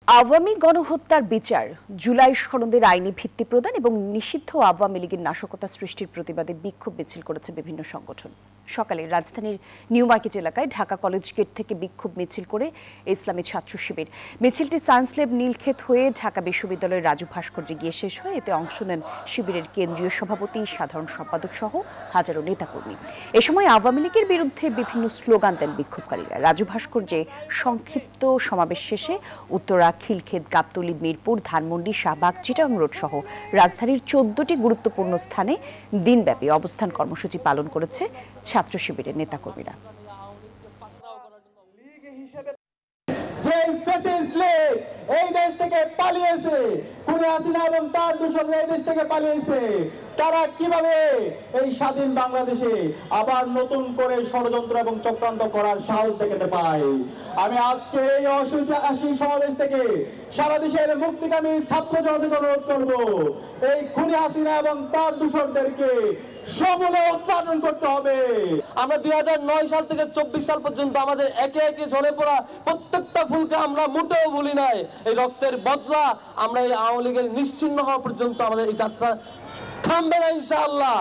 আওয়ামী গণহত্যার বিচার, জুলাই সনদের আইনি ভিত্তি প্রদান এবং নিষিদ্ধ আওয়ামী লীগের নাশকতা সৃষ্টির প্রতিবাদে বিক্ষোভ মিছিল করেছে বিভিন্ন সংগঠন। সকালে রাজধানীর নিউ মার্কেট এলাকায় ঢাকা কলেজ গেট থেকে বিক্ষোভ মিছিল করে ইসলামী ছাত্র শিবির। মিছিলটি সায়েন্স ল্যাব নীলক্ষেত হয়ে ঢাকা বিশ্ববিদ্যালয়ের রাজু ভাস্কর্যে গিয়ে শেষ হয়। এতে অংশ নেন শিবিরের কেন্দ্রীয় সভাপতি, সাধারণ সম্পাদক সহ হাজারো নেতাকর্মী। এ সময় আওয়ামী লীগের বিরুদ্ধে বিভিন্ন স্লোগান দেন বিক্ষোভকারীরা। রাজু ভাস্কর্যে সংক্ষিপ্ত সমাবেশ শেষে উত্তরা, খিলক্ষেত, গাবতলী, মিরপুর, ধানমন্ডি, শাহবাগ, চিটাগাং রোড সহ রাজধানীর 14টি গুরুত্বপূর্ণ স্থানে দিনব্যাপী অবস্থান কর্মসূচি পালন করেছে ছাত্র শিবিরের নেতাকর্মীরা। এই দেশ থেকে পালিয়েছে, খুনি হাসিনা এবং তার দূষণরা এই দেশ থেকে পালিয়েছে। তারা কিভাবে এই স্বাধীন বাংলাদেশে আবার নতুন করে ষড়যন্ত্র এবং চক্রান্ত করার সাহস দেখাতে পায়। আমি আজকে এই ঐতিহাসিক সমাবেশ থেকে সারা দেশের মুক্তিকামী ছাত্র জনতাকে অনুরোধ করব, এই খুনি হাসিনা এবং তার দূষণদেরকে সমূলে উৎপাদন করতে হবে। আমরা 2009 সাল থেকে 24 সাল পর্যন্ত আমাদের একে একে ঝরে পড়া প্রত্যেকটা ফুলকে আমরা মোটেও ভুলি নাই। এই রক্তের বদলা আমরা এই আওয়ামী লীগের নিশ্চিহ্ন হওয়া পর্যন্ত আমাদের এই যাত্রা থামবে না ইনশাআল্লাহ।